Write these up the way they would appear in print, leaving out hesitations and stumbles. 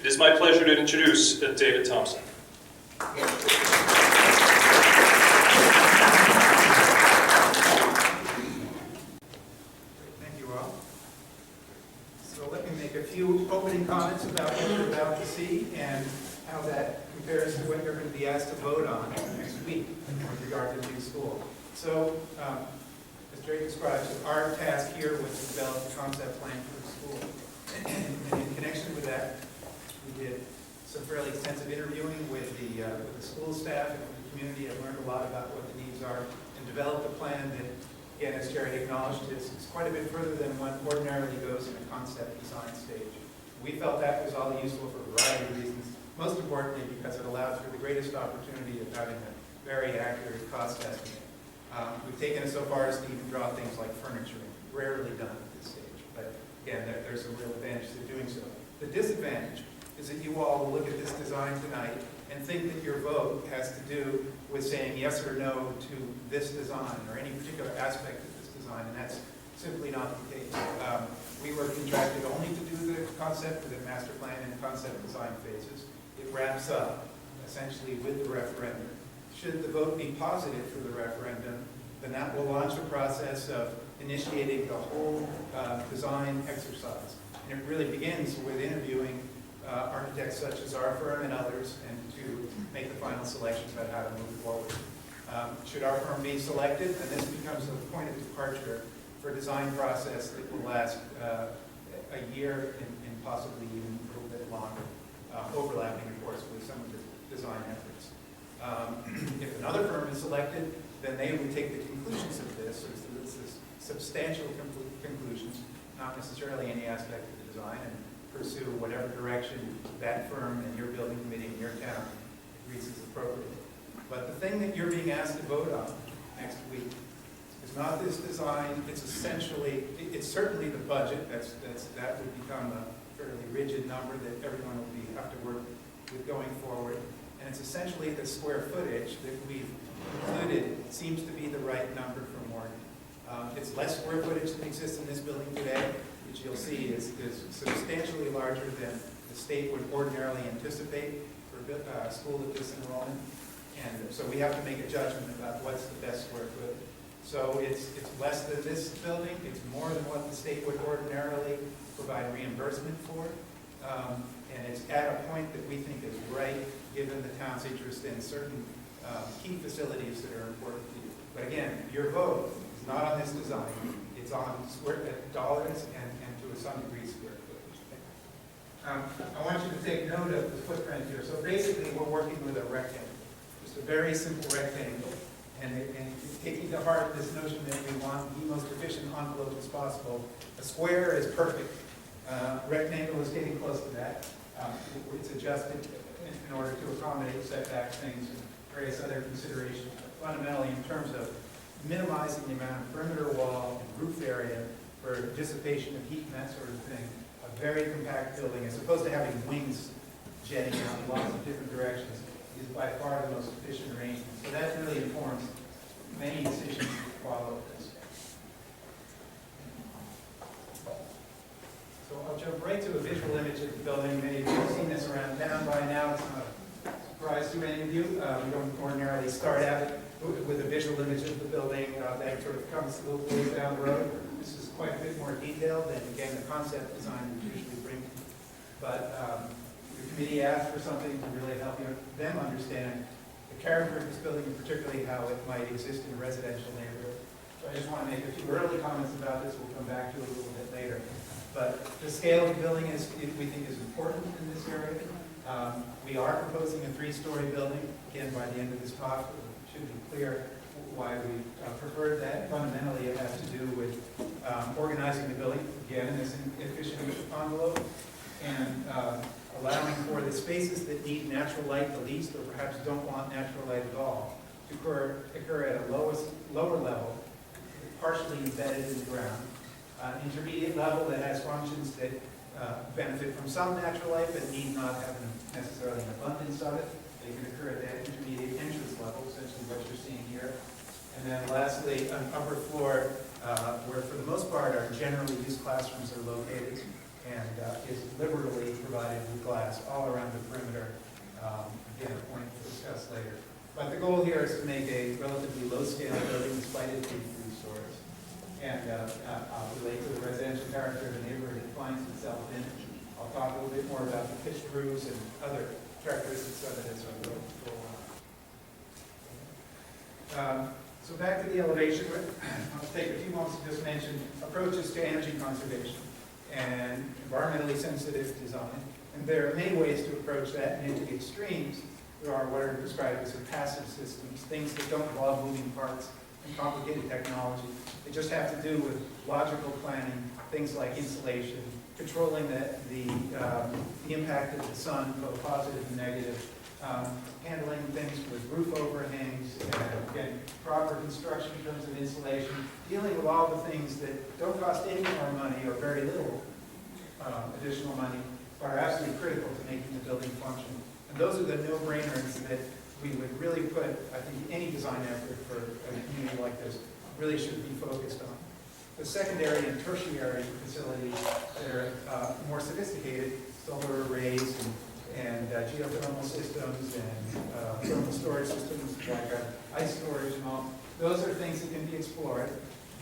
It is my pleasure to introduce David Thompson. Thank you all. So let me make a few opening comments about what you're about to see and how that compares to what you're going to be asked to vote on next week with regard to the new school. So, as Jerry described, our task here was to develop a concept plan for the school. And in connection with that, we did some fairly extensive interviewing with the school staff and the community. I learned a lot about what the needs are and developed a plan that, again, as Jerry acknowledged, is quite a bit further than one ordinarily goes in a concept design stage. We felt that was all useful for a variety of reasons, most importantly because it allowed for the greatest opportunity of having a very accurate cost estimate. We've taken it so far as to even draw things like furniture, rarely done at this stage, but again, there's a real advantage to doing so. The disadvantage is that you all will look at this design tonight and think that your vote has to do with saying yes or no to this design or any particular aspect of this design, and that's simply not the case. We were contracted only to do the concept with the master plan and concept design phases. It wraps up essentially with the referendum. Should the vote be positive for the referendum, then that will launch the process of initiating the whole design exercise. And it really begins with interviewing architects such as our firm and others, and to make the final selections about how to move forward. Should our firm be selected, then this becomes a point of departure for a design process that will last a year and possibly even a little bit longer, overlapping, of course, with some of the design efforts. If another firm is selected, then they would take the conclusions of this, so this is substantial conclusions, not necessarily any aspect of the design, and pursue whatever direction that firm and your building committee in your town agrees is appropriate. But the thing that you're being asked to vote on next week is not this design. It's essentially, it's certainly the budget. That would become a fairly rigid number that everyone will have to work with going forward. And it's essentially the square footage that we've included seems to be the right number for Morgan. It's less square footage than exists in this building today, which you'll see is substantially larger than the state would ordinarily anticipate for a school of this enrollment. And so we have to make a judgment about what's the best square footage. So it's less than this building. It's more than what the state would ordinarily provide reimbursement for. And it's at a point that we think is right, given the town's interest in certain key facilities that are important to you. But again, your vote is not on this design. It's on dollars and to some degree square footage. I want you to take note of the footprint here. So basically, we're working with a rectangle, just a very simple rectangle, and taking to heart this notion that we want the most efficient envelope as possible. A square is perfect. Rectangle is getting close to that. It's adjusted in order to accommodate setback things and various other considerations. But fundamentally, in terms of minimizing the amount of perimeter wall and roof area for dissipation of heat and that sort of thing, a very compact building, as opposed to having wings jetting out in lots of different directions, is by far the most efficient arrangement. So that really informs many decisions that follow this. So I'll jump right to a visual image of the building. Many of you have seen this around town by now. It's not a surprise to any of you. We don't ordinarily start out with a visual image of the building that sort of comes a little ways down the road. This is quite a bit more detailed than, again, the concept design we usually bring. But the committee asked for something to really help them understand the character of this building, and particularly how it might exist in a residential neighborhood. So I just want to make a few early comments about this. We'll come back to it a little bit later. But the scale of the building we think is important in this area. We are proposing a 3-story building. Again, by the end of this talk, it should be clear why we preferred that. Fundamentally, it has to do with organizing the building, again, in this efficient envelope, and allowing for the spaces that need natural light the least, or perhaps don't want natural light at all, to occur at a lower level, partially embedded in the ground. Intermediate level that has functions that benefit from some natural light but need not have necessarily an abundance of it. They can occur at that intermediate entrance level, essentially what you're seeing here. And then lastly, an upper floor where for the most part our generally used classrooms are located. and is liberally provided with glass all around the perimeter. Again, a point to discuss later. But the goal here is to make a relatively low-scale building despite it being 3 stories. And I'll relate to the residential character of the neighborhood it finds itself in. I'll talk a little bit more about the pitched roofs and other characteristics of it as I go on. So back to the elevation. I'll take a few moments to just mention approaches to energy conservation and environmentally sensitive design. And there are many ways to approach that, and into the extremes, there are what are described as passive systems, things that don't involve moving parts and complicated technology. They just have to do with logical planning, things like insulation, controlling the impact of the sun, both positive and negative, handling things with roof overhangs, and again, proper construction in terms of insulation, dealing with all the things that don't cost any more money or very little additional money, but are absolutely critical to making the building function. And those are the no-brainers that we would really put, I think, any design effort for a community like this really should be focused on. The secondary and tertiary facilities that are more sophisticated, solar arrays and geothermal systems and thermal storage systems like ice storage and all, those are things that can be explored.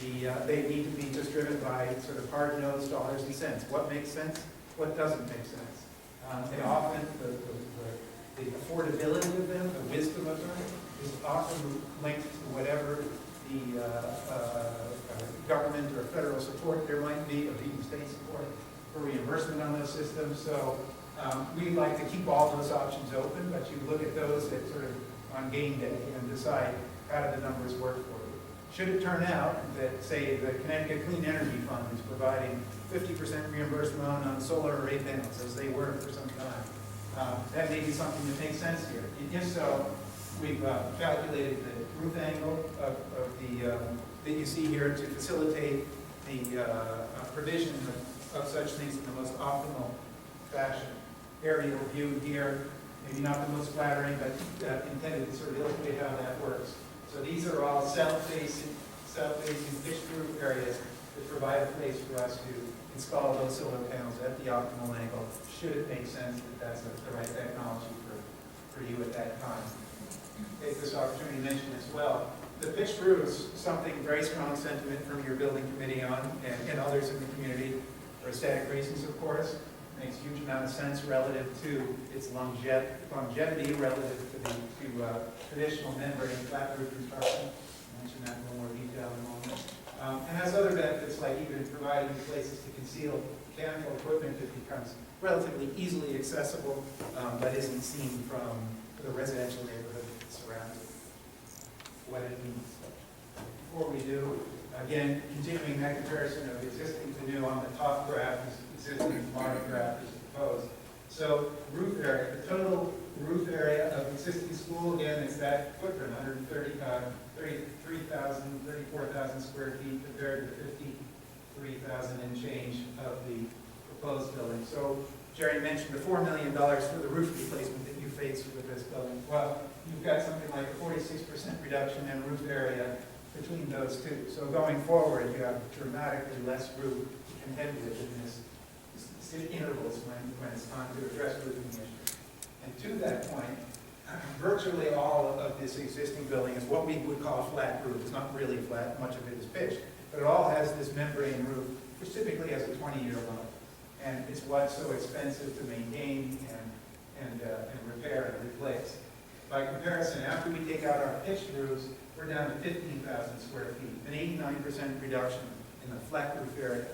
They need to be just driven by sort of hard-nosed dollars and cents. What makes sense? What doesn't make sense? They often, the affordability of them, the wisdom of them, is often linked to whatever the government or federal support there might be, or even state support for reimbursement on those systems. So we like to keep all those options open, but you look at those that sort of on game day and decide how do the numbers work for you. Should it turn out that, say, the Connecticut Clean Energy Fund is providing 50% reimbursement on solar array panels, as they were for some time, that may be something that makes sense here. And if so, we've calculated the roof angle of that you see here to facilitate the provision of such things in the most optimal fashion. Aerial view here, maybe not the most flattering, but intended to sort of illustrate how that works. So these are all south-facing pitched roof areas that provide a place for us to install those solar panels at the optimal angle, should it make sense that that's the right technology for you at that time. Take this opportunity to mention as well, the pitched roofs, something very strong sentiment from your building committee on, and others in the community, for aesthetic reasons, of course. Makes a huge amount of sense relative to its longevity relative to traditional membrane flat roof construction. I'll mention that in a little more detail in a moment. And has other benefits, like even providing places to conceal mechanical equipment that becomes relatively easily accessible, but isn't seen from the residential neighborhood that surrounds it. What it means. Before we do, again, continuing that comparison of existing to new on the top graph is existing modern graph is proposed. So roof area, the total roof area of existing school, again, is that footprint, 34,000 square feet compared to 53,000 and change of the proposed building. So Jerry mentioned the $4 million for the roof replacement that you face with this building. Well, you've got something like a 46% reduction in roof area between those two. So going forward, you have dramatically less roof to contend with in this intervals when it's time to address roofing issues. And to that point, virtually all of this existing building is what we would call flat roof. It's not really flat, much of it is pitched, but it all has this membrane roof, which typically has a 20-year life. And it's what's so expensive to maintain and repair and replace. By comparison, after we take out our pitched roofs, we're down to 15,000 square feet, an 89% reduction in the flat roof area.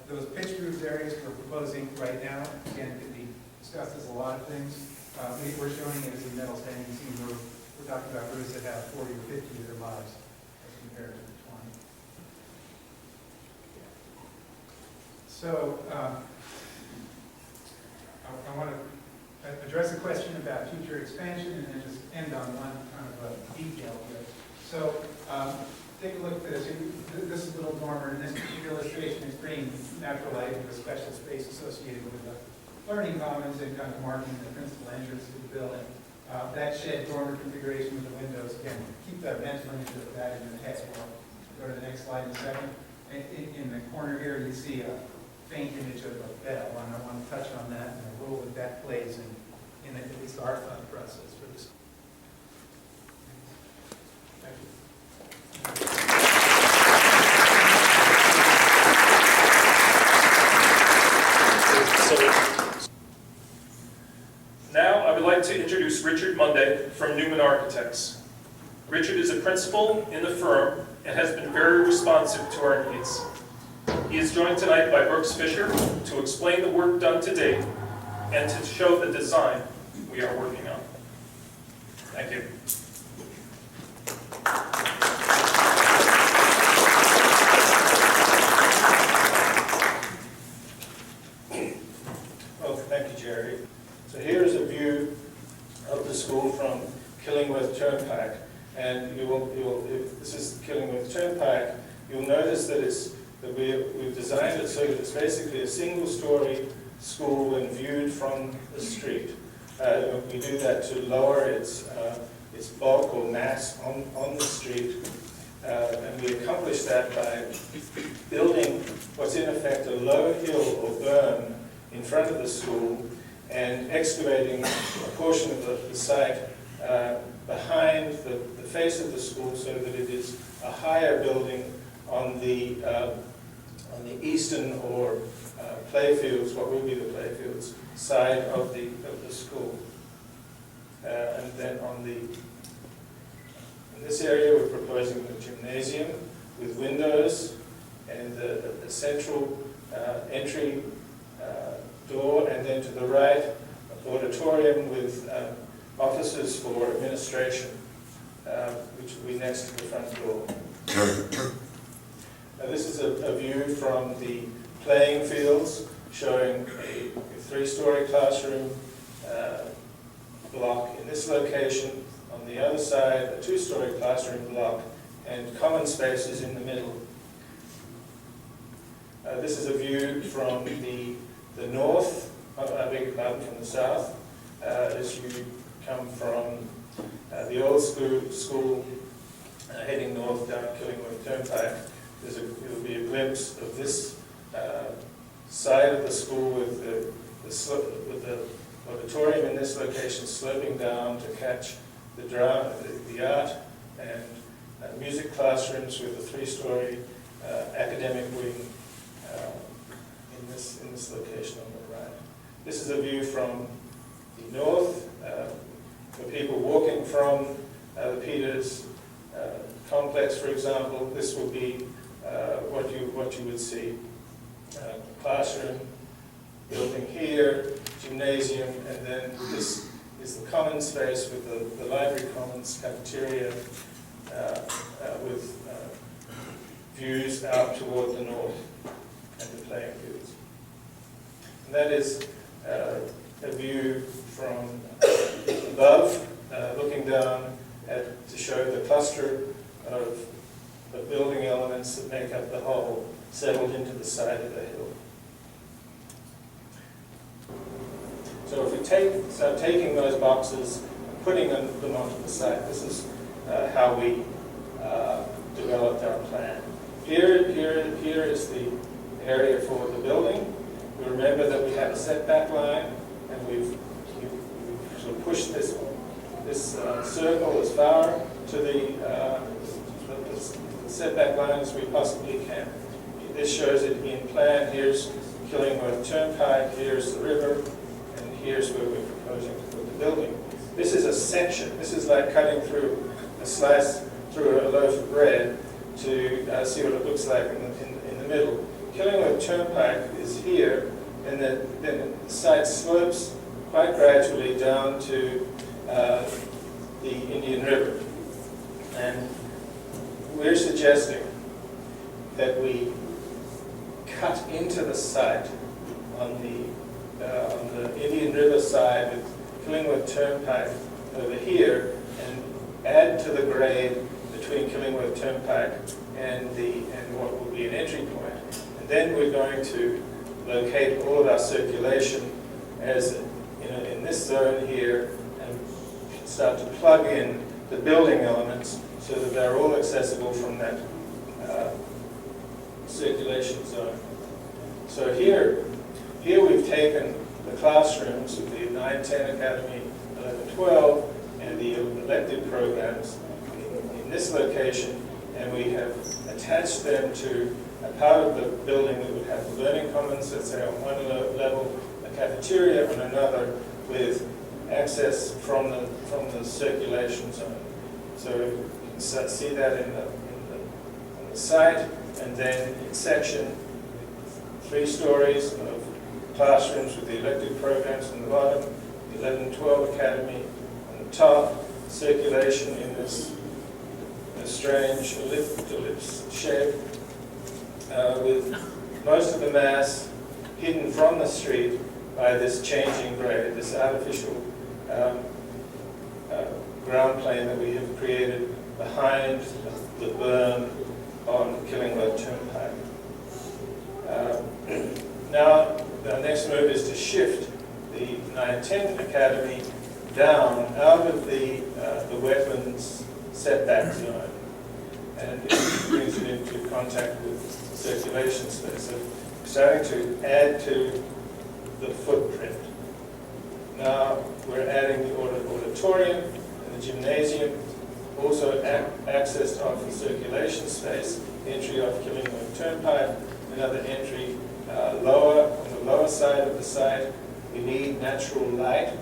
Those pitched roof areas we're proposing right now, again, can be discussed as a lot of things. We're showing it as a metal standing seam roof. We're talking about roofs that have 40 or 50-year lives as compared to the 20. So I want to address a question about future expansion and then just end on one kind of a detail here. So take a look at this. This is a little dormer, and this particular illustration is bringing natural light into a special space associated with the learning commons and kind of marking the principal entrance to the building. That shed dormer configuration with the windows can keep that ventilating to that in the head wall. Go to the next slide in a second. In the corner here, you see faint image of a bell, and I want to touch on that and the role that that plays in at least our thought process for this. Thank you. So, now I would like to introduce Richard Munday from Newman Architects. Richard is a principal in the firm and has been very responsive to our needs. He is joined tonight by Brooks Fisher to explain the work done to date and to show the design we are working on. Thank you. Well, thank you, Jerry. So here is a view of the school from Killingworth Turnpike, and if this is Killingworth Turnpike, you'll notice that we've designed it so that it's basically a single-story school when viewed from the street. We do that to lower its bulk or mass on the street, and we accomplish that by building what's in effect a low hill or berm in front of the school and excavating a portion of the site behind the face of the school so that it is a higher building on the eastern or playfields, what will be the playfields, side of the school. And then in this area we're proposing a gymnasium with windows and a central entry door, and then to the right, an auditorium with offices for administration, which will be next to the front door. Now this is a view from the playing fields, showing a three-story classroom block in this location. On the other side, a two-story classroom block and common spaces in the middle. This is a view from the north, I beg your pardon, from the south, as you come from the old school heading north down Killingworth Turnpike. There will be a glimpse of this side of the school with the auditorium in this location sloping down to catch the art and music classrooms with a three-story academic wing in this location on the right. This is a view from the north, for people walking from the Peters complex, for example. This will be what you would see. Classroom, building here, gymnasium, and then this is the common space with the library commons, cafeteria, with views out toward the north and the playing fields. And that is a view from above, looking down to show the cluster of building elements that make up the whole, settled into the side of the hill. So if we start taking those boxes and putting them onto the site, this is how we developed our plan. Here is the area for the building. We remember that we have a setback line, and we've sort of pushed this circle as far to the setback line as we possibly can. This shows it in plan. Here's Killingworth Turnpike, here's the river, and here's where we're proposing to put the building. This is a section. This is like cutting through a slice through a loaf of bread to see what it looks like in the middle. Killingworth Turnpike is here, and then the site slopes quite gradually down to the Indian River. And we're suggesting that we cut into the site on the Indian River side with Killingworth Turnpike over here, and add to the grade between Killingworth Turnpike and what will be an entry point. And then we're going to locate all of our circulation as in this zone here, and start to plug in the building elements so that they're all accessible from that circulation zone. So here we've taken the classrooms of the 9-10 Academy, 11-12, and the elective programs in this location, and we have attached them to a part of the building that would have the learning commons, let's say on one level, a cafeteria on another, with access from the circulation zone. So you can see that on the site, and then in section, 3 stories of classrooms with the elective programs on the bottom, the 11-12 Academy on the top, circulation in this strange ellipse shape, with most of the mass hidden from the street by this changing grade, this artificial ground plane that we have created behind the berm on Killingworth Turnpike. Now, the next move is to shift the 9-10 Academy down out of the wetlands setback zone, and it brings it into contact with circulation space. So we're starting to add to the footprint. Now we're adding the auditorium and the gymnasium, also accessed off the circulation space, entry off Killingworth Turnpike, another entry lower, on the lower side of the site. We need natural light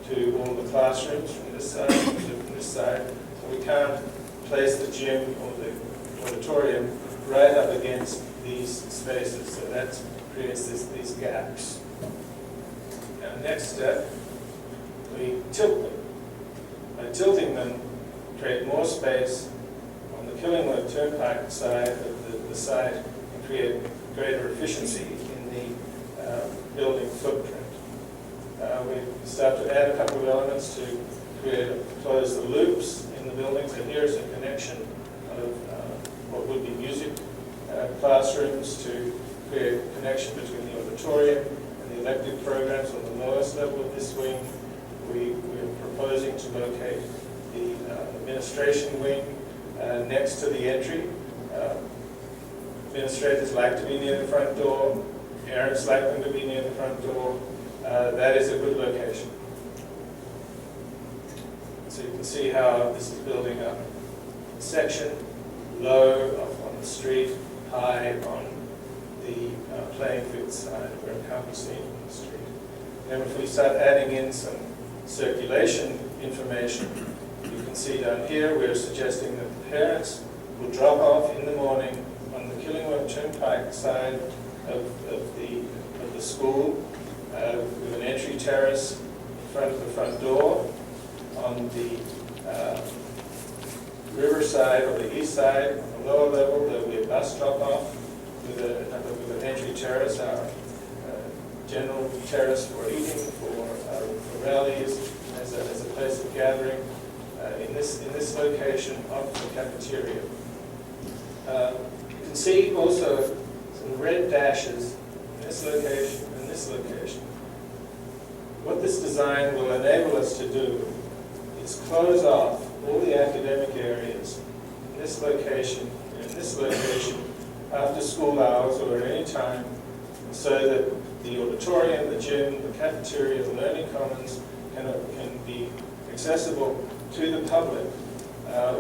to all the classrooms from this side, from this side. So we can't place the gym or the auditorium right up against these spaces, so that creates these gaps. Now, next step, we tilt them. By tilting them, create more space on the Killingworth Turnpike side of the site and create greater efficiency in the building footprint. We start to add a couple of elements to close the loops in the building. So here's a connection of what would be music classrooms to create a connection between the auditorium and the elective programs on the lowest level of this wing. We're proposing to locate the administration wing next to the entry. Administrators like to be near the front door. Parents like them to be near the front door. That is a good location. So you can see how this is building up. Section, low up on the street, high on the playing field side. We're encompassing the street. And if we start adding in some circulation information, you can see down here we're suggesting that the parents will drop off in the morning on the Killingworth Turnpike side of the school with an entry terrace in front of the front door. On the river side or the east side, on the lower level, there will be a bus drop-off with an entry terrace, our general terrace for eating, for rallies, as a place of gathering. In this location of the cafeteria. You can see also some red dashes in this location and this location. What this design will enable us to do is close off all the academic areas in this location and in this location after school hours or at any time, so that the auditorium, the gym, the cafeteria, the learning commons can be accessible to the public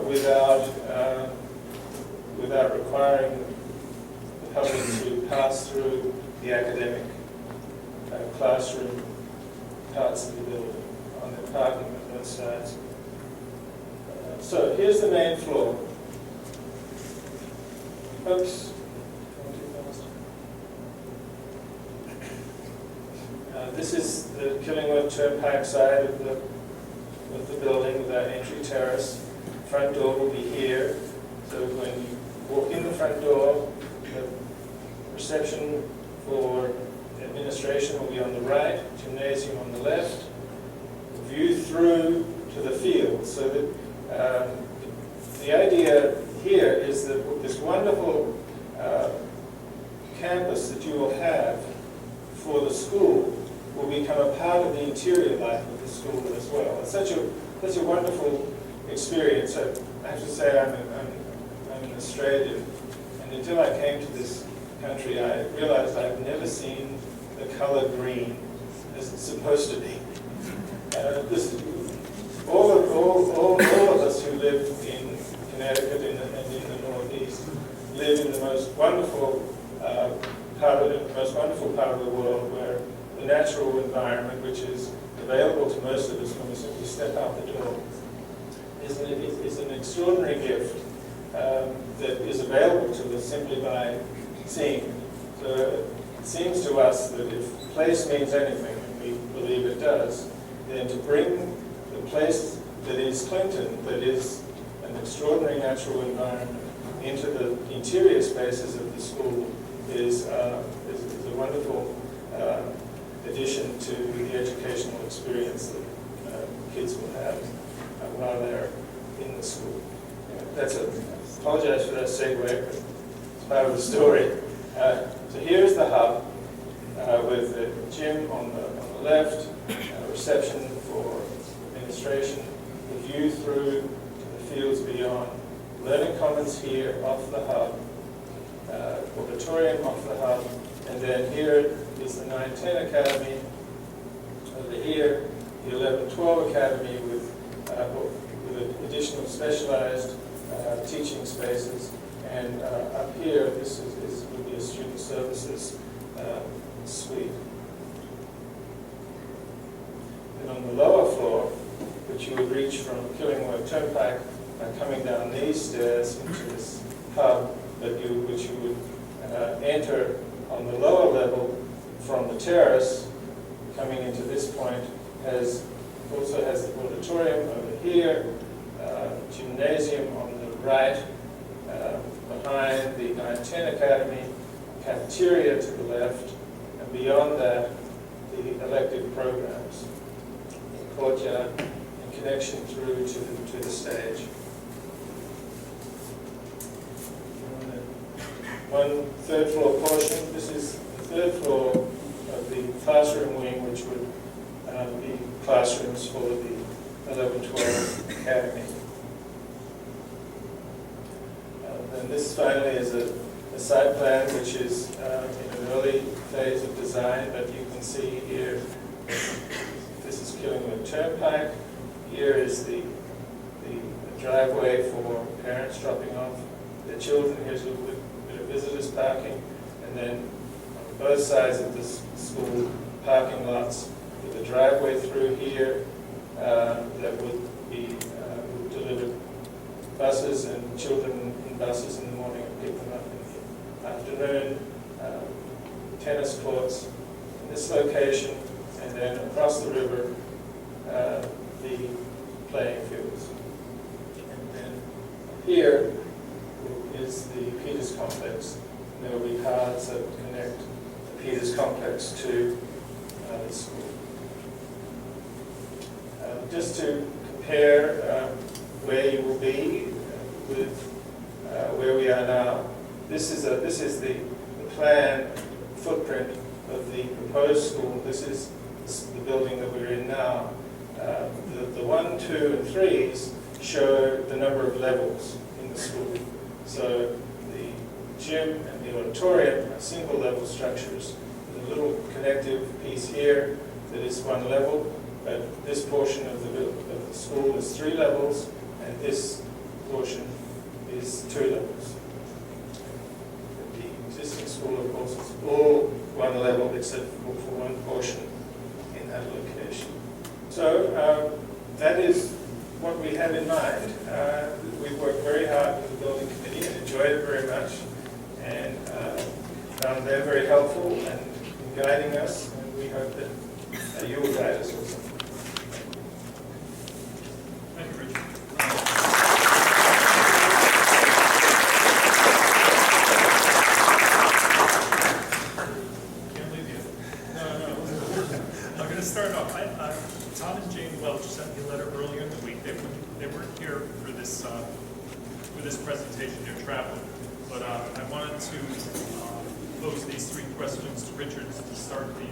without requiring the public to pass through the academic classroom parts of the building on the parking on both sides. So here's the main floor. Oops. This is the Killingworth Turnpike side of the building with our entry terrace. Front door will be here. So when you walk in the front door, the reception for administration will be on the right, gymnasium on the left. View through to the field. So that the idea here is that this wonderful campus that you will have for the school will become a part of the interior life of the school as well. It's such a wonderful experience. I have to say I'm an Australian, and until I came to this country, I realized I've never seen the color green as it's supposed to be. All of us who live in Connecticut and in the Northeast live in the most wonderful part of the world where the natural environment, which is available to most of us when we simply step out the door, is an extraordinary gift that is available to us simply by seeing it. So it seems to us that if place means anything, and we believe it does, then to bring the place that is Clinton, that is an extraordinary natural environment, into the interior spaces of the school is a wonderful addition to the educational experience that kids will have while they're in the school. Apologize for that segue, but it's part of the story. So here's the hub with the gym on the left, reception for administration, the view through to the fields beyond, learning commons here off the hub, auditorium off the hub, and then here is the 9-10 Academy. Over here, the 11-12 Academy with additional specialized teaching spaces, and up here, this would be a student services suite. And on the lower floor, which you would reach from Killingworth Turnpike coming down these stairs into this hub, which you would enter on the lower level from the terrace, coming into this point, also has the auditorium over here, gymnasium on the right, behind the 9-10 Academy, cafeteria to the left, and beyond that, the elective programs, courtyard, and connection through to the stage. One third floor portion, this is the third floor of the classroom wing, which would be classrooms for the 11-12 Academy. And this finally is a site plan which is in an early phase of design, but you can see here, this is Killingworth Turnpike. Here is the driveway for parents dropping off their children. Here's a little bit of visitors parking, and then on both sides of the school parking lots with a driveway through here that would would deliver buses and children in buses in the morning and pick them up in the afternoon. Tennis courts in this location, and then across the river, the playing fields. And then here is the Peters Complex. There will be cars that connect the Peters Complex to the school. Just to compare where you will be with where we are now, this is the plan footprint of the proposed school. This is the building that we're in now. The 1, 2, and 3s show the number of levels in the school. So the gym and the auditorium are single level structures. There's a little connective piece here that is one level, but this portion of the school is 3 levels, and this portion is 2 levels. The existing school, of course, is all 1 level except for one portion in that location. So that is what we have in mind. We've worked very hard with the building committee and enjoyed it very much, and found them very helpful in guiding us, and we hope that you will guide us also. Thank you, Richard. Can't leave you. No. I'm going to start off. Tom and Jane Welch sent me a letter earlier in the week. They weren't here for this presentation. They're traveling. But I wanted to pose these 3 questions to Richard to start the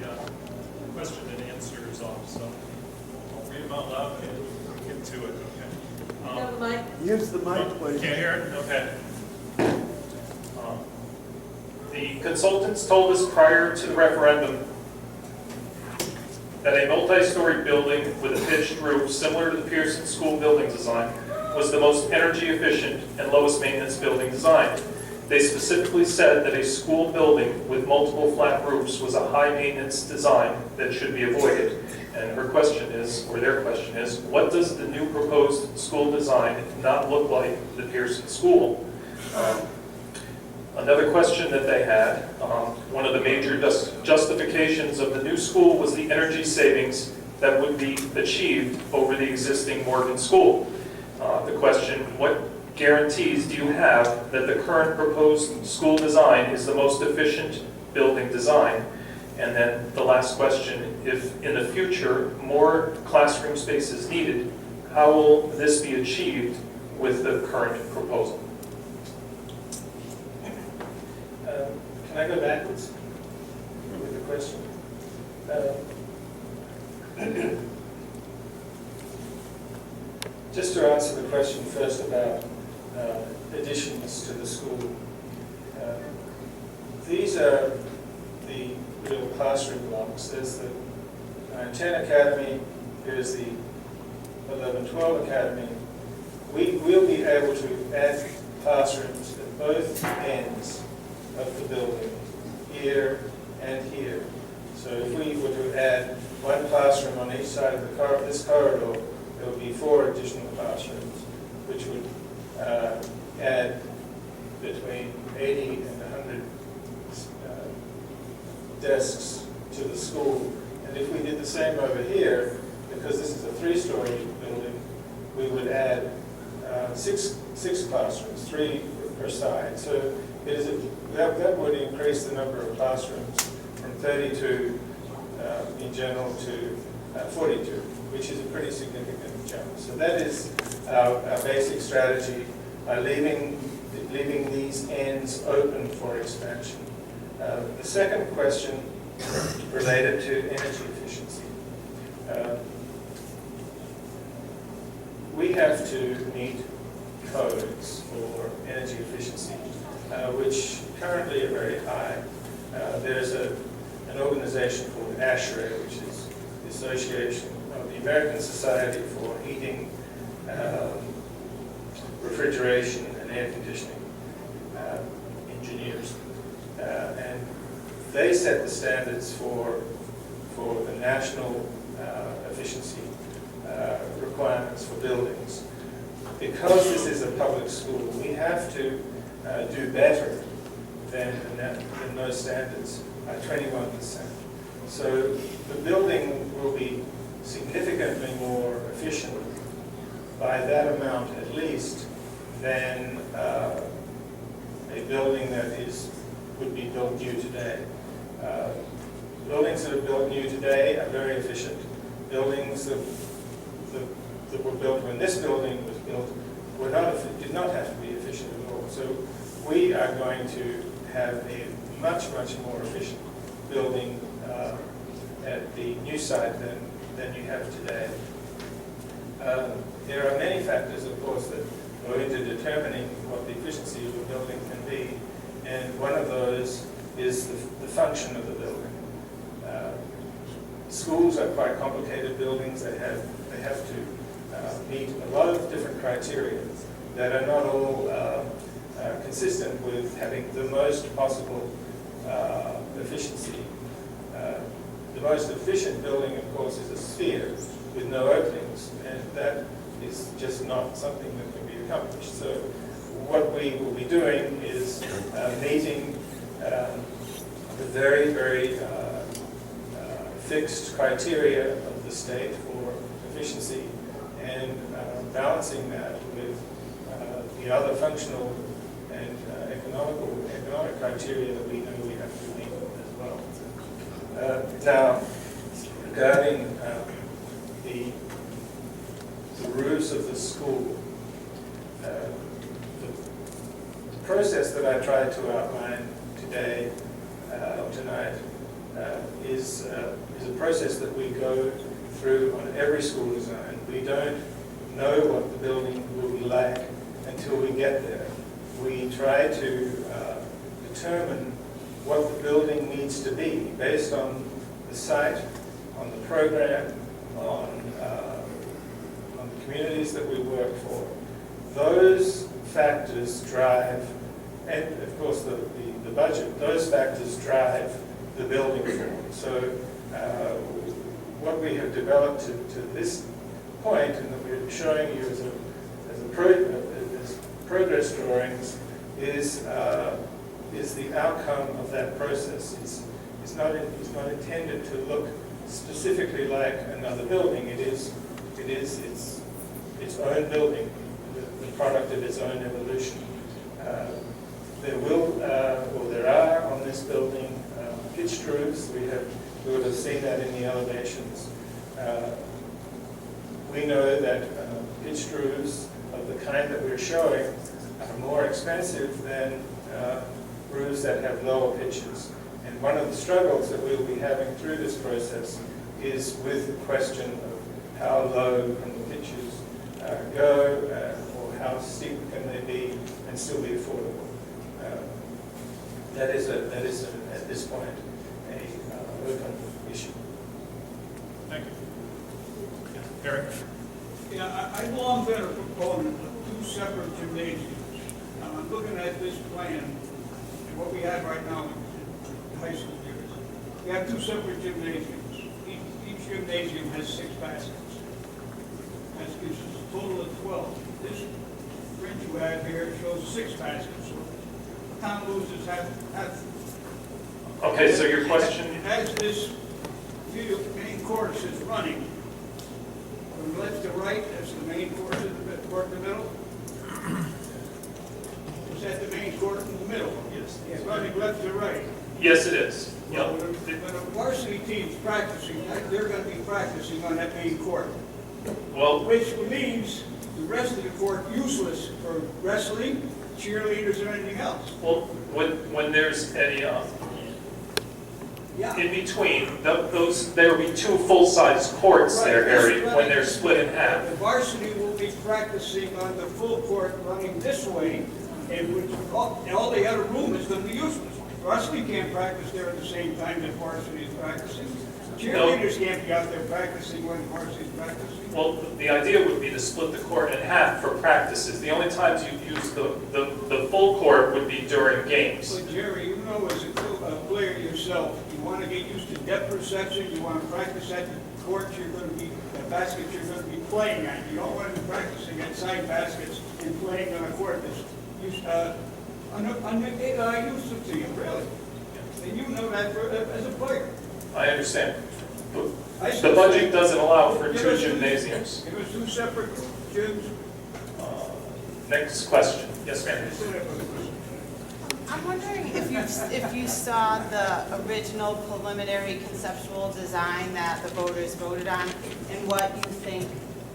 question and answers off. So I'll read them out loud and we'll get to it. Okay. Use the mic, please. Can't hear it? Okay. The consultants told us prior to the referendum that a multi-story building with a pitched roof similar to the Pearson School building design was the most energy efficient and lowest maintenance building design. They specifically said that a school building with multiple flat roofs was a high maintenance design that should be avoided. And her question is, or their question is, what does the new proposed school design not look like the Pearson School? Another question that they had, one of the major justifications of the new school was the energy savings that would be achieved over the existing Morgan School. The question, what guarantees do you have that the current proposed school design is the most efficient building design? And then the last question, if in the future more classroom space is needed, how will this be achieved with the current proposal? Can I go backwards with the question? Just to answer the question first about additions to the school. These are the little classroom blocks. There's the 9-10 Academy, here's the 11-12 Academy. We'll be able to add classrooms at both ends of the building, here and here. So if we were to add one classroom on each side of this corridor, there would be 4 additional classrooms, which would add between 80 and 100 desks to the school. And if we did the same over here, because this is a 3-story building, we would add 6 classrooms, 3 per side. So that would increase the number of classrooms from 32 in general to 42, which is a pretty significant jump. So that is our basic strategy, leaving these ends open for expansion. The second question related to energy efficiency. We have to meet codes for energy efficiency, which currently are very high. There's an organization called ASHRAE, which is the Association of the American Society for Heating, Refrigeration, and Air Conditioning Engineers. And they set the standards for the national efficiency requirements for buildings. Because this is a public school, we have to do better than those standards by 21%. So the building will be significantly more efficient by that amount at least than a building that would be built new today. Buildings that are built new today are very efficient. Buildings that were built when this building was built did not have to be efficient at all. So we are going to have a much, much more efficient building at the new site than you have today. There are many factors, of course, that go into determining what the efficiency of a building can be, and one of those is the function of the building. Schools are quite complicated buildings. They have to meet a lot of different criteria that are not all consistent with having the most possible efficiency. The most efficient building, of course, is a sphere with no openings, and that is just not something that can be accomplished. So what we will be doing is meeting the very, very fixed criteria of the state for efficiency and balancing that with the other functional and economic criteria that we know we have to meet as well. Now, regarding the roofs of the school, the process that I tried to outline today, tonight, is a process that we go through on every school design. We don't know what the building will be like until we get there. We try to determine what the building needs to be based on the site, on the program, on the communities that we work for. Those factors drive, and of course the budget, those factors drive the building form. So what we have developed to this point, and that we're showing you as progress drawings, is the outcome of that process. It's not intended to look specifically like another building. It is its own building, the product of its own evolution. There are on this building pitched roofs. We would have seen that in the elevations. We know that pitched roofs of the kind that we're showing are more expensive than roofs that have lower pitches. And one of the struggles that we'll be having through this process is with the question of how low can the pitches go, or how steep can they be and still be affordable. That is at this point a open issue. Thank you. Yeah, Eric? Yeah, I've long been a proponent of two separate gymnasiums. Now, I'm looking at this plan, and what we have right now in high school years. We have two separate gymnasiums. Each gymnasium has 6 baskets. That gives us a total of 12. This print you have here shows 6 baskets. So the town loses half. Okay, so your question, As this main course is running, from left to right, that's the main court in the middle. Is that the main court in the middle? Yes. It's running left to right. yes, it is. Well, Yep. when a varsity team's practicing, they're going to be practicing on that main court, Well, which means the rest of the court useless for wrestling, cheerleaders, or anything else. well, when there's any Yeah. in between, there will be 2 full-size courts there, Harry, when they're split in half. The varsity will be practicing on the full court running this way, and all the other room is going to be useless. Varsity can't practice there at the same time that varsity is practicing. Cheerleaders can't be out there practicing when varsity is practicing. Well, the idea would be to split the court in half for practices. The only times you use the full court would be during games. But Jerry, you know as a player yourself, you want to get used to depth perception, you want to practice at the court you're going to be, the basket you're going to be playing at. You don't want to be practicing at side baskets and playing on a court that's useless to you, really. And you know that as a player. I understand. The budget doesn't allow for 2 gymnasiums. It was 2 separate gyms. Next question. Yes, ma'am. I'm wondering if you saw the original preliminary conceptual design that the voters voted on, and what you think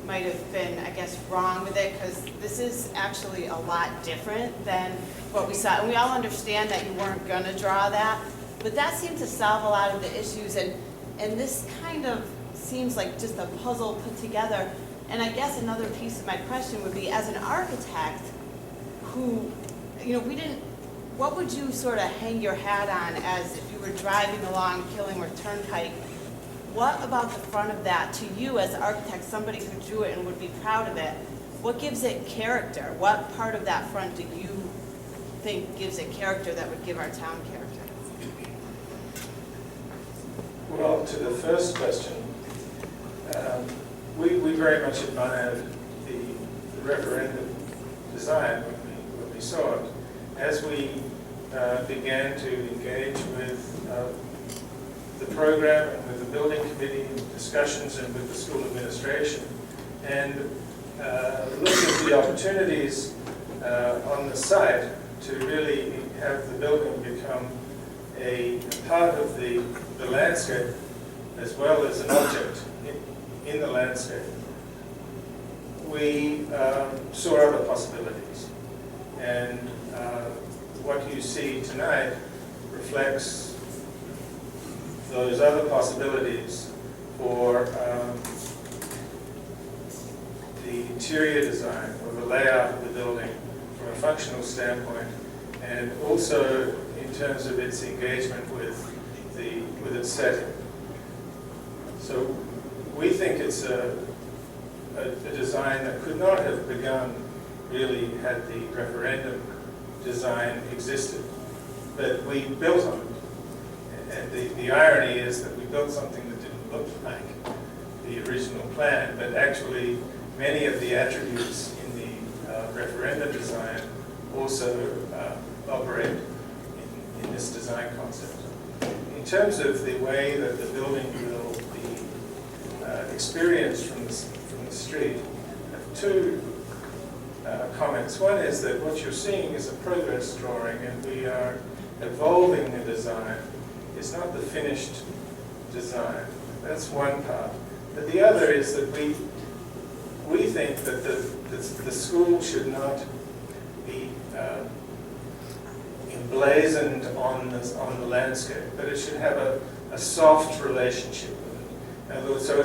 might have been, I guess, wrong with it, because this is actually a lot different than what we saw. And we all understand that you weren't going to draw that, but that seemed to solve a lot of the issues, and this kind of seems like just a puzzle put together. And I guess another piece of my question would be, as an architect who, what would you sort of hang your hat on as if you were driving along Killingworth Turnpike? What about the front of that, to you as an architect, somebody who drew it and would be proud of it, what gives it character? What part of that front do you think gives it character that would give our town character? Well, to the first question, we very much admired the referendum design when we saw it. As we began to engage with the program and with the building committee discussions and with the school administration, and looked at the opportunities on the site to really have the building become a part of the landscape as well as an object in the landscape, we saw other possibilities. And what you see tonight reflects those other possibilities for the interior design or the layout of the building from a functional standpoint, and also in in terms of its engagement with its setting. So we think it's a design that could not have begun really had the referendum design existed, but we built on it. And the irony is that we built something that didn't look like the original plan, but actually many of the attributes in the referendum design also operate in this design concept. In terms of the way that the building will be experienced from the street, I have two comments. One is that what you're seeing is a progress drawing, and we are evolving the design. It's not the finished design. That's one part. But the other is that we think that the school should not be emblazoned on the landscape, but it should have a soft relationship with it. In other words, so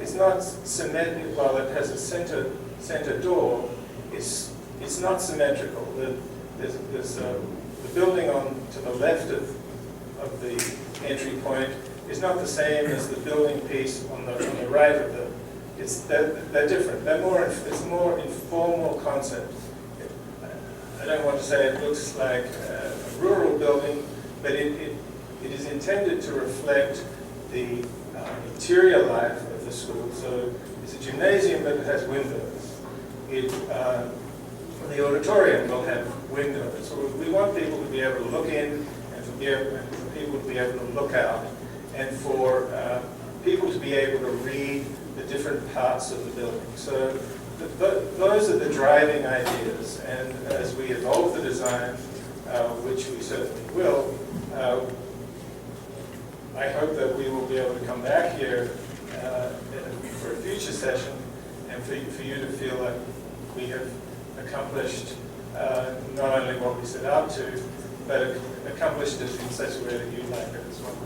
it's not symmetrical. While it has a center door, it's not symmetrical. There's the building to the left of the entry point is not the same as the building piece on the right of the. They're different. It's a more informal concept. I don't want to say it looks like a rural building, but it is intended to reflect the interior life of the school. So it's a gymnasium, but it has windows. The auditorium will have windows. So we want people to be able to look in, and for people to be able to look out, and for people to be able to read the different parts of the building. So those are the driving ideas, and as we evolve the design, which we certainly will, I hope that we will be able to come back here for a future session, and for you to feel like we have accomplished not only what we set out to, but accomplished it in such a way that you like it as well.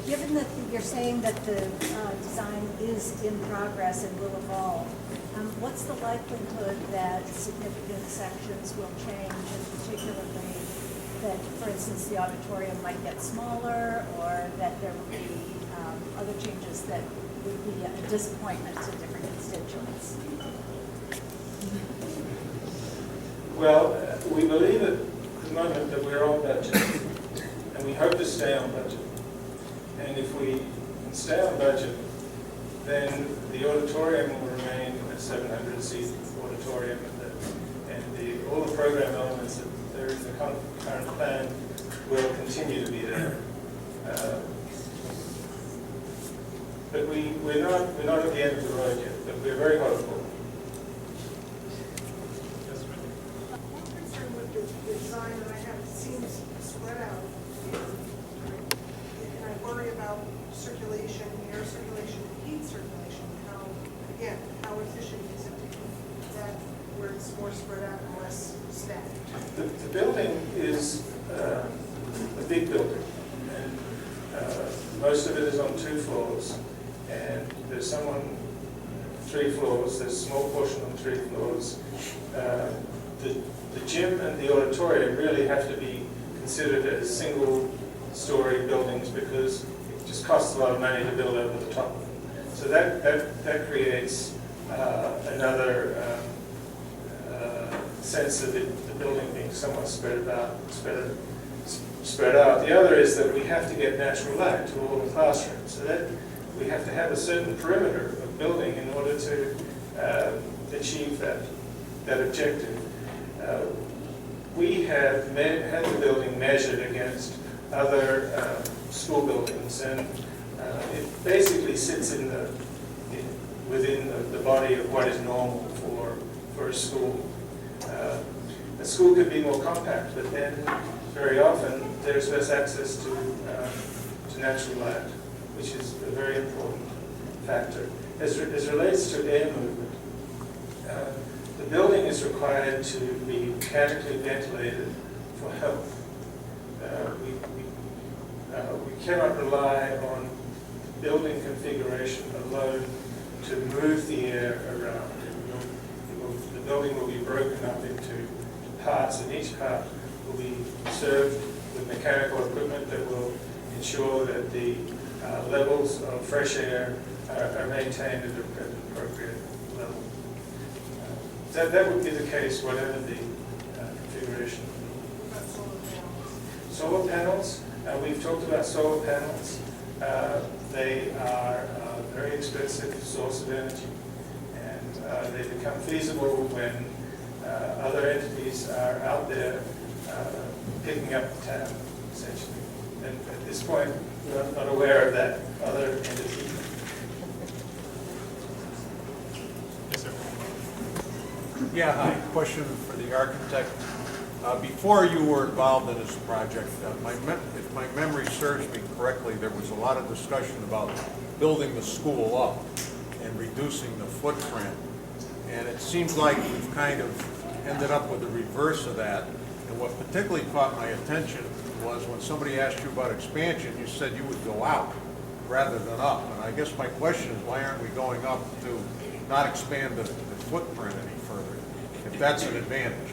Given that you're saying that the design is in progress and will evolve, what's the likelihood that significant sections will change, and particularly that, for instance, the auditorium might get smaller, or that there will be other changes that would be a disappointment to different constituents? Well, we believe at the moment that we're on budget, and we hope to stay on budget. And if we stay on budget, then the auditorium will remain a 700-seat auditorium, and all the program elements that are in the current plan will continue to be there. But we're not at the end of the road yet, but we're very hopeful. One concern with the design that I have, it seems spread out, and I worry about circulation, air circulation, heat circulation, how efficient is it to keep that where it's more spread out and less static? The building is a big building, and most of it is on 2 floors, and there's some on 3 floors, there's a small portion on 3 floors. The gym and the auditorium really have to be considered as single-story buildings because it just costs a lot of money to build over the top. So that creates another sense of the building being somewhat spread out. The other is that we have to get natural light to all the classrooms. So that we have to have a certain perimeter of building in order to achieve that objective. We have had the building measured against other school buildings, and it basically sits within the body of what is normal for a school. A school could be more compact, but then very often there's less access to natural light, which is a very important factor. As relates to air movement, the building is required to be mechanically ventilated for health. We cannot rely on building configuration alone to move the air around. The building will be broken up into parts, and each part will be served with mechanical equipment that will ensure that the levels of fresh air are maintained at an appropriate level. That would be the case whatever the configuration. What about solar panels? Solar panels, we've talked about solar panels. They are a very expensive source of energy, and they become feasible when other entities are out there picking up the tab, essentially. And at this point, we're not aware of that other entity. Yes, sir. Yeah, hi. Question for the architect. Before you were involved in this project, if my memory serves me correctly, there was a lot of discussion about building the school up and reducing the footprint. And it seems like we've kind of ended up with the reverse of that. And what particularly caught my attention was when somebody asked you about expansion, you said you would go out rather than up. And I guess my question is, why aren't we going up to not expand the footprint any further, if that's an advantage?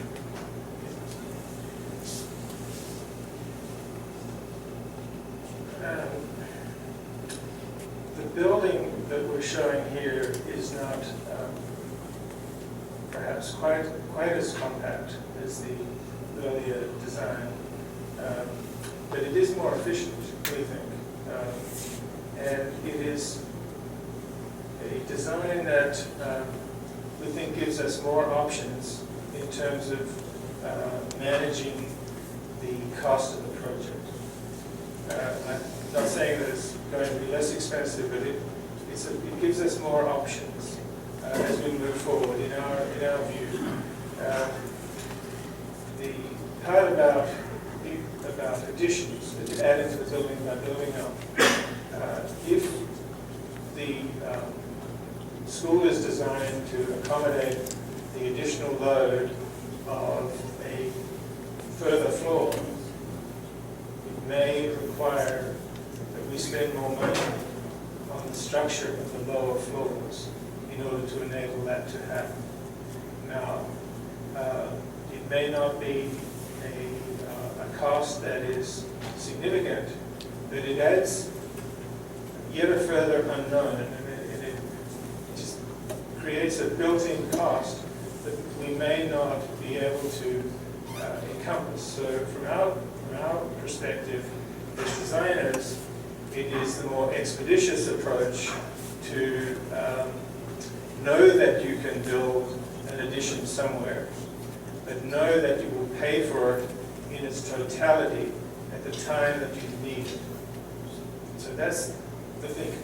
The building that we're showing here is not perhaps quite as compact as the earlier design, but it is more efficient, we think. And it is a design that we think gives us more options in terms of managing the cost of the project. I'm not saying that it's going to be less expensive, but it gives us more options as we move forward in our view. The part about additions that you add into the building by building up, if the school is designed to accommodate the additional load of a further floor, it may require that we spend more money on the structure of the lower floors in order to enable that to happen. Now, it may not be a cost that is significant, but it adds yet a further unknown, and it just creates a built-in cost that we may not be able to encompass. So from our perspective as designers, it is the more expeditious approach to know that you can build an addition somewhere, but know that you will pay for it in its totality at the time that you need it. So that's the thinking.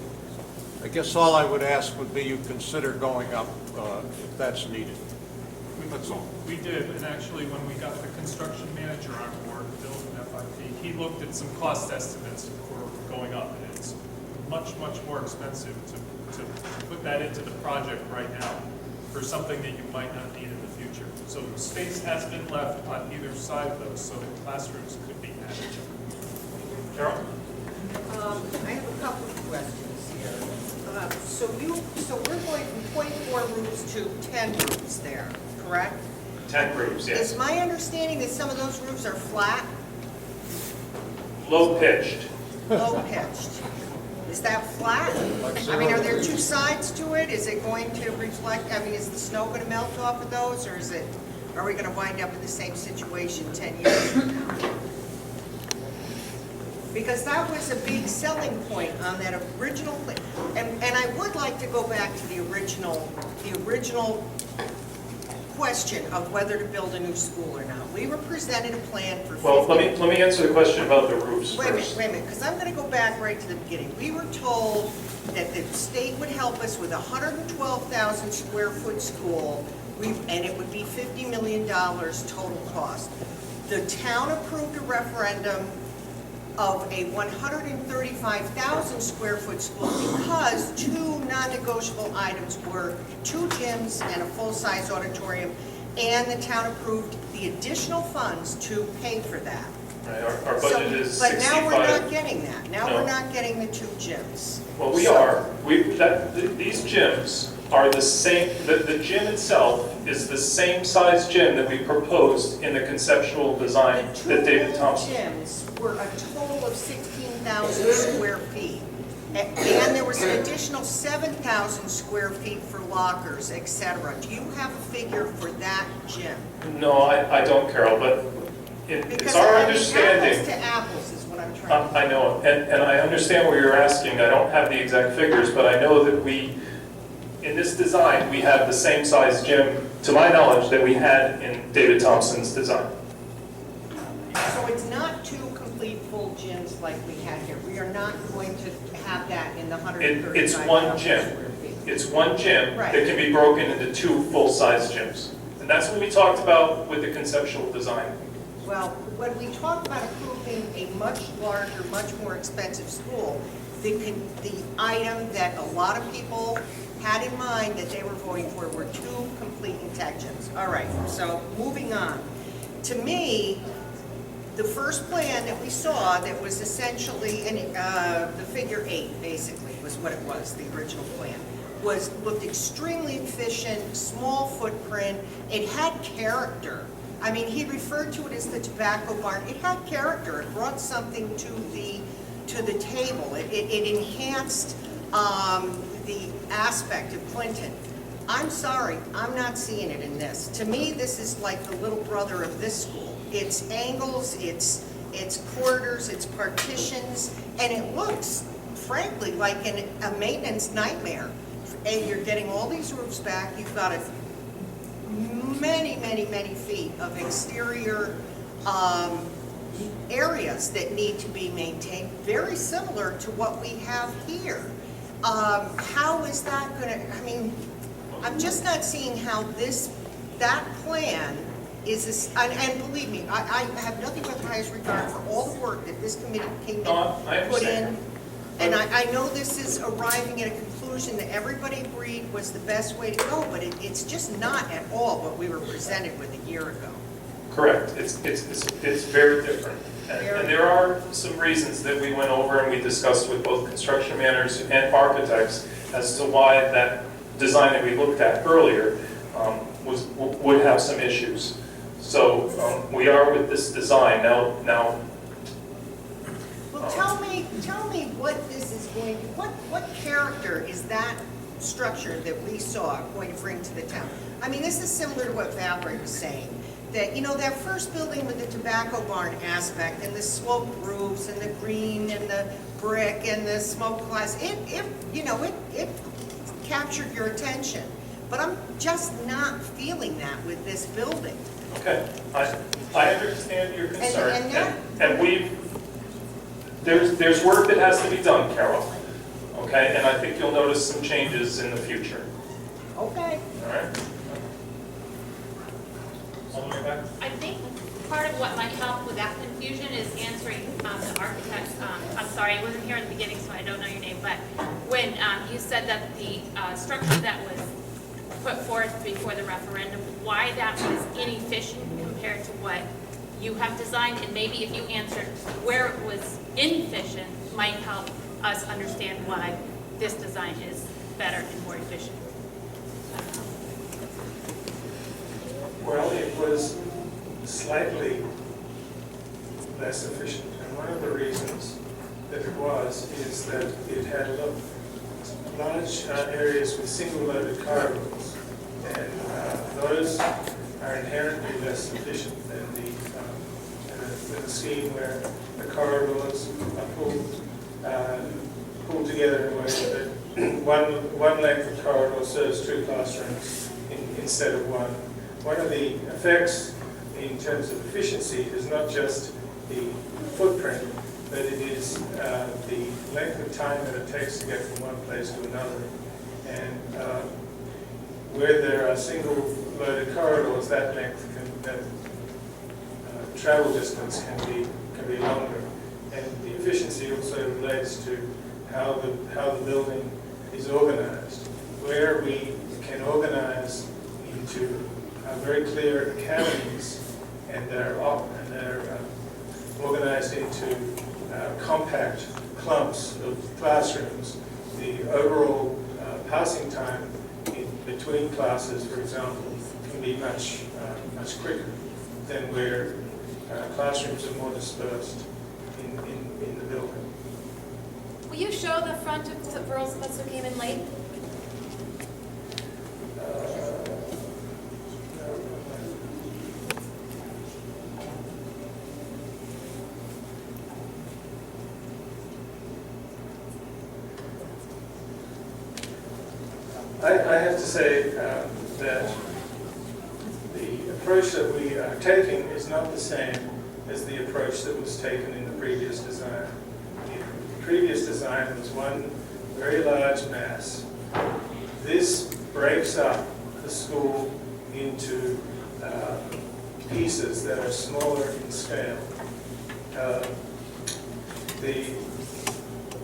I guess all I would ask would be you consider going up if that's needed. That's all. We did, and actually, when we got the construction manager on board, Bill from FIP, he looked at some cost estimates for going up, and it's much, much more expensive to put that into the project right now for something that you might not need in the future. So space has been left on either side of those, so that classrooms could be added. Carol? I have a couple of questions here. So we're going from 24 roofs to 10 roofs there, correct? 10 roofs, yes. Is my understanding that some of those roofs are flat, Low pitched. low pitched? Is that flat? I mean, are there two sides to it? Is it going to reflect, I mean, is the snow going to melt off of those, or are we going to wind up in the same situation 10 years from now? Because that was a big selling point on that original thing. And I would like to go back to the original question of whether to build a new school or not. We were presented a plan for 50. Well, let me answer the question about the roofs first. Wait a minute, because I'm going to go back right to the beginning. We were told that the state would help us with a 112,000 square foot school, and it would be $50 million total cost. The town approved a referendum of a 135,000 square foot school because two non-negotiable items were 2 gyms and a full-size auditorium, and the town approved the additional funds to pay for that. Right, our budget is But now we're not 65. getting that. Now No. we're not getting the 2 gyms. Well, we are. These gyms are the same, the gym itself is the same size gym that we proposed in the conceptual design The that David 2 Thompson. gyms were a total of 16,000 square feet. And there was an additional 7,000 square feet for lockers, et cetera. Do you have a figure for that gym? No, I don't, Carol, but it's Because our I mean, understanding. apples to apples is what I'm trying to. I know, and I understand what you're asking. I don't have the exact figures, but I know that in this design, we have the same size gym, to my knowledge, that we had in David Thompson's design. So it's not 2 complete full gyms like we had here. We are not going to have that in the 135,000 It's one gym. square feet. It's one gym Right. that can be broken into 2 full-size gyms. And that's what we talked about with the conceptual design. Well, when we talk about approving a much larger, much more expensive school, the item that a lot of people had in mind that they were voting for were 2 complete intact gyms. All right, so moving on. To me, the first plan that we saw that was essentially, the figure 8 basically was what it was, the original plan, looked extremely efficient, small footprint, it had character. I mean, he referred to it as the tobacco barn. It had character. It brought something to the table. It enhanced the aspect of Clinton. I'm sorry, I'm not seeing it in this. To me, this is like the little brother of this school. It's angles, it's corridors, it's partitions, and it looks, frankly, like a maintenance nightmare. And you're getting all these roofs back. You've got many feet of exterior areas that need to be maintained, very similar to what we have here. How is that going to, I mean, I'm just not seeing how that plan is, and believe me, I have nothing but the highest regard for all the work that this committee came No, I in, put in. understand. And I know this is arriving at a conclusion that everybody agreed was the best way to go, but it's just not at all what we were presented with a year ago. Correct. It's very different. And there are some reasons that we went over and we discussed with both construction managers and architects as to why that design that we looked at earlier would have some issues. So we are with this design now. Well, tell me what this is going to, what character is that structure that we saw going to bring to the town? I mean, this is similar to what Valerie was saying, that, you know, that first building with the tobacco barn aspect and the sloped roofs and the green and the brick and the smoke glass, it captured your attention. But I'm just not feeling that with this building. Okay, I understand your concern. And There's work that has to be done, Carol. Okay, and I think you'll notice some changes in the future. Okay. All right? All the way back? I think part of what might help with that confusion is answering the architect's, I'm sorry, I wasn't here at the beginning, so I don't know your name, but when you said that the structure that was put forth before the referendum, why that was inefficient compared to what you have designed, and maybe if you answered where it was inefficient, might help us understand why this design is better and more efficient. Well, it was slightly less efficient, and one of the reasons that it was is that it had large areas with single-loaded corridors, and those are inherently less efficient than the scheme where the corridors are pulled together in a way that one length of corridor serves 2 classrooms instead of one. One of the effects in terms of efficiency is not just the footprint, but it is the length of time that it takes to get from one place to another. And where there are single-loaded corridors, that travel distance can be longer. And the efficiency also relates to how the building is organized. Where we can organize into very clear academies and their organized into compact clumps of classrooms, the overall passing time in between classes, for example, can be much quicker than where classrooms are more dispersed in the building. Will you show the front of for those of us who came in late? I have to say that the approach that we are taking is not the same as the approach that was taken in the previous design. The previous design was one very large mass. This breaks up the school into pieces that are smaller in scale. The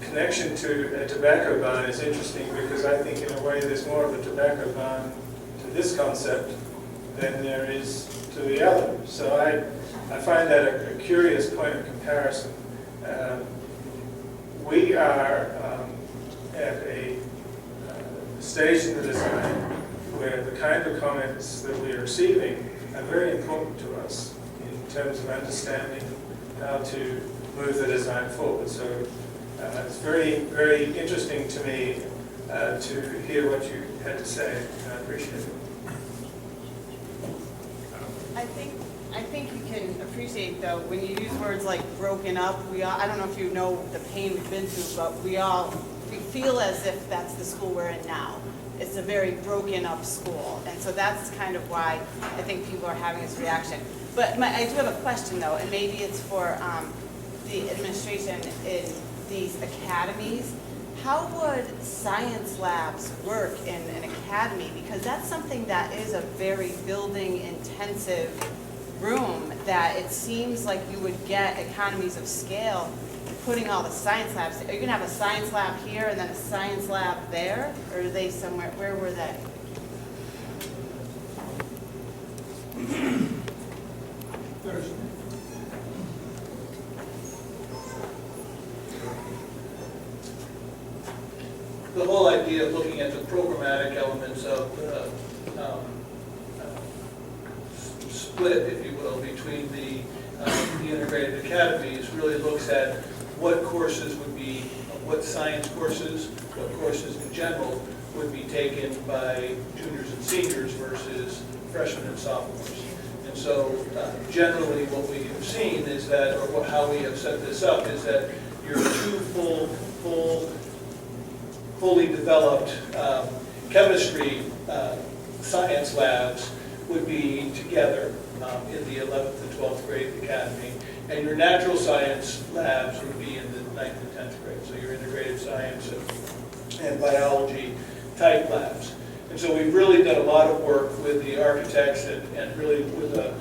connection to a tobacco barn is interesting because I think in a way there's more of a tobacco barn to this concept than there is to the other. So I find that a curious point of comparison. We are at a stage in the design where the kind of comments that we are receiving are very important to us in terms of understanding how to move the design forward. So it's very, very interesting to me to hear what you had to say, and I appreciate it. I think you can appreciate though, when you use words like broken up, I don't know if you know the pain we've been through, but we feel as if that's the school we're in now. It's a very broken up school. And so that's kind of why I think people are having this reaction. But I do have a question though, and maybe it's for the administration in these academies. How would science labs work in an academy? Because that's something that is a very building intensive room that it seems like you would get economies of scale putting all the science labs. Are you going to have a science lab here and then a science lab there? Or are they somewhere, where were they? The whole idea of looking at the programmatic elements of the split, if you will, between the integrated academies really looks at what courses would be, what science courses, what courses in general would be taken by juniors and seniors versus freshmen and sophomores. And so generally what we have seen is that, or how we have set this up, is that your two fully developed chemistry science labs would be together in the 11th and 12th grade academy, and your natural science labs would be in the 9th and 10th grade, so your integrated science and biology type labs. And so we've really done a lot of work with the architects and really with the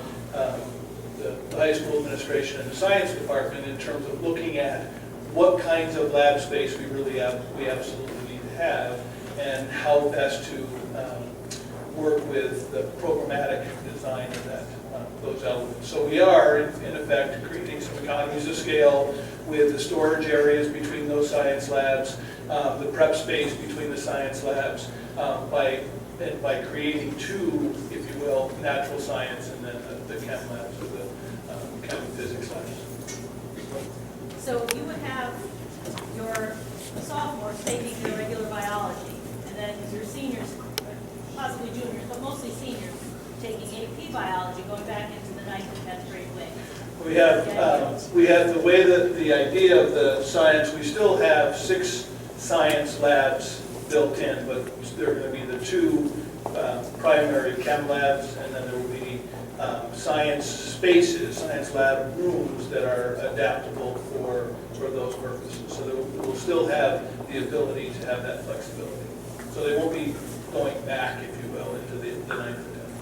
high school administration and the science department in terms of looking at what kinds of lab space we absolutely need to have and how best to work with the programmatic design of that, those elements. So we are, in effect, creating some economies of scale with the storage areas between those science labs, the prep space between the science labs, by creating two, if you will, natural science and then the chem labs or the chem and physics labs. So you would have your sophomores taking your regular biology, and then your seniors, possibly juniors, but mostly seniors, taking AP biology, going back into the 9th and 10th grade wing. We have the way that the idea of the science, we still have 6 science labs built in, but there are going to be the 2 primary chem labs, and then there will be science spaces, science lab rooms that are adaptable for those purposes. So we'll still have the ability to have that flexibility. So they won't be going back, if you will, into the 9th and 10th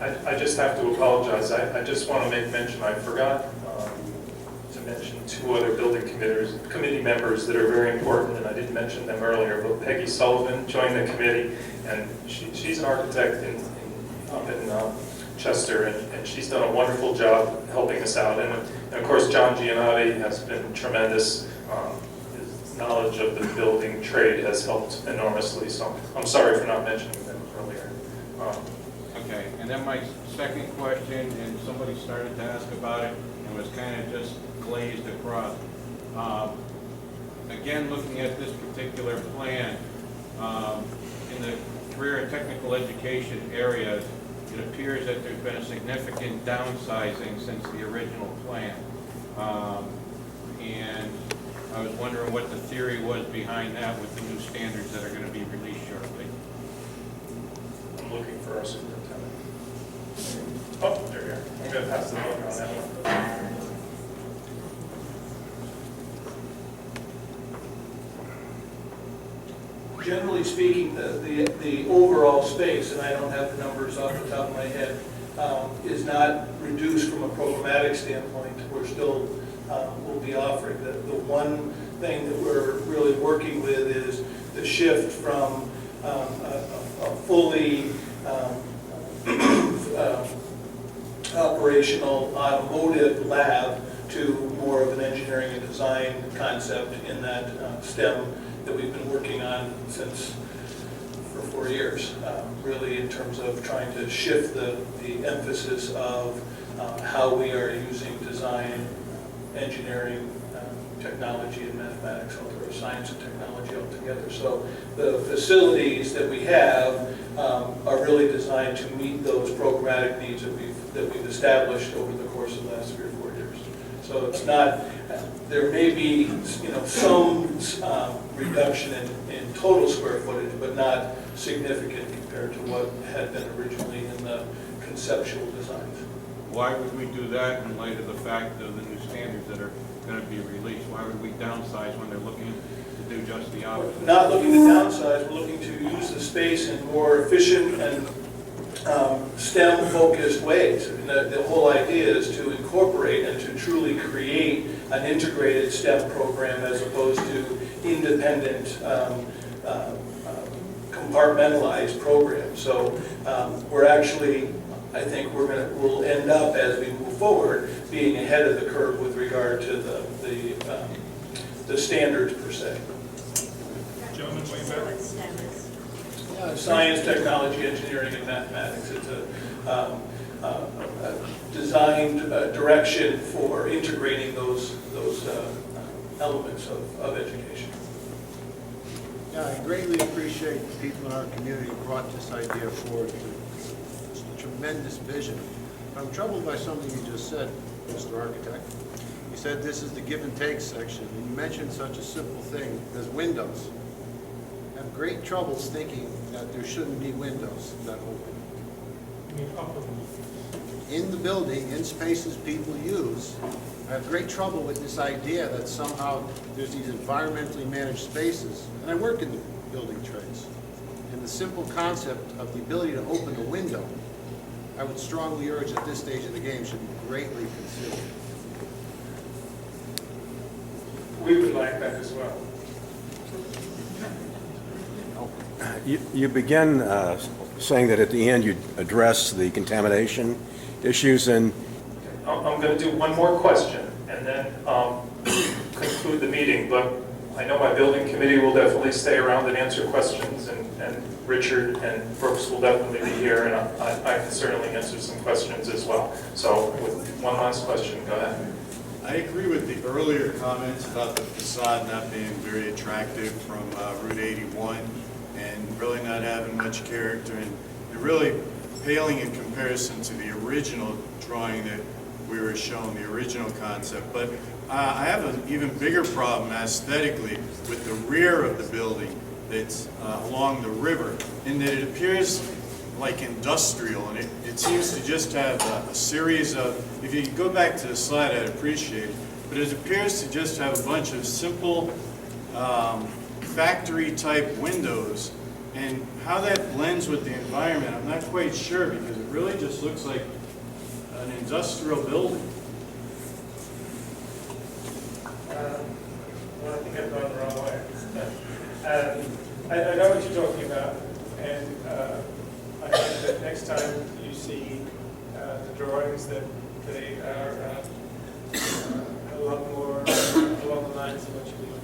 grade. I just have to apologize. I just want to make mention, I forgot to mention 2 other building committee members that are very important, and I didn't mention them earlier, but Peggy Sullivan joined the committee, and she's an architect in up in Chester, and she's done a wonderful job helping us out. And of course, John Giannotti has been tremendous. His knowledge of the building trade has helped enormously, so I'm sorry for not mentioning them earlier. Okay, and then my second question, and somebody started to ask about it, and was kind of just glazed across. Again, looking at this particular plan, in the career and technical education areas, it appears that there's been a significant downsizing since the original plan. And I was wondering what the theory was behind that with the new standards that are going to be released shortly. I'm looking for our superintendent. Oh, there we are. I'm going to pass the book on that one. Generally speaking, the overall space, and I don't have the numbers off the top of my head, is not reduced from a programmatic standpoint. We're still, will be offering. The one thing that we're really working with is the shift from a fully operational automotive lab to more of an engineering and design concept in that STEM that we've been working on for 4 years, really in terms of trying to shift the emphasis of how we are using design, engineering, technology, and mathematics, or science and technology altogether. So the facilities that we have are really designed to meet those programmatic needs that we've established over the course of the last 3 or 4 years. So it's not, there may be, some reduction in total square footage, but not significant compared to what had been originally in the conceptual designs. Why would we do that in light of the fact of the new standards that are going to be released? Why would we downsize when they're looking to do just the opposite? We're not looking to downsize, we're looking to use the space in more efficient and STEM-focused ways. And the whole idea is to incorporate and to truly create an integrated STEM program as opposed to independent, compartmentalized programs. So we're actually, I think we'll end up, as we move forward, being ahead of the curve with regard to the standards per se. Gentlemen, way back. Science, technology, engineering, and mathematics. It's a designed direction for integrating those elements of education. Yeah, I greatly appreciate the people in our community who brought this idea forward. It's a tremendous vision. I'm troubled by something you just said, Mr. Architect. You said this is the give and take section, and you mentioned such a simple thing as windows. I have great troubles thinking that there shouldn't be windows that open. In the building, in spaces people use, I have great trouble with this idea that somehow there's these environmentally managed spaces, and I work in the building trades, and the simple concept of the ability to open a window, I would strongly urge at this stage of the game should be greatly considered. We would like that as well. You begin saying that at the end you'd address the contamination issues, and I'm going to do one more question and then conclude the meeting, but I know my building committee will definitely stay around and answer questions, and Richard and Brooks will definitely be here, and I can certainly answer some questions as well. So with one last question, go ahead. I agree with the earlier comments about the facade not being very attractive from Route 81 and really not having much character and really paling in comparison to the original drawing that we were shown, the original concept. But I have an even bigger problem aesthetically with the rear of the building that's along the river, in that it appears like industrial, and it seems to just have a series of, if you could go back to the slide, I'd appreciate it, but it appears to just have a bunch of simple factory-type windows, and how that blends with the environment, I'm not quite sure, because it really just looks like an industrial building. Well, I think I've gone the wrong way. I know what you're talking about, and I think that next time signs of what you want.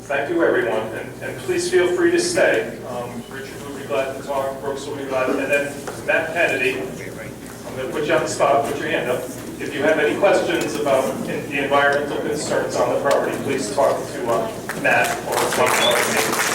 Thank you, everyone, and please feel free to stay. Richard will be glad to talk, Brooks will be glad, and then Matt Kennedy, I'm going to put you on the spot, put your hand up. If you have any questions about the environmental concerns on the property, please talk to Matt or one of me.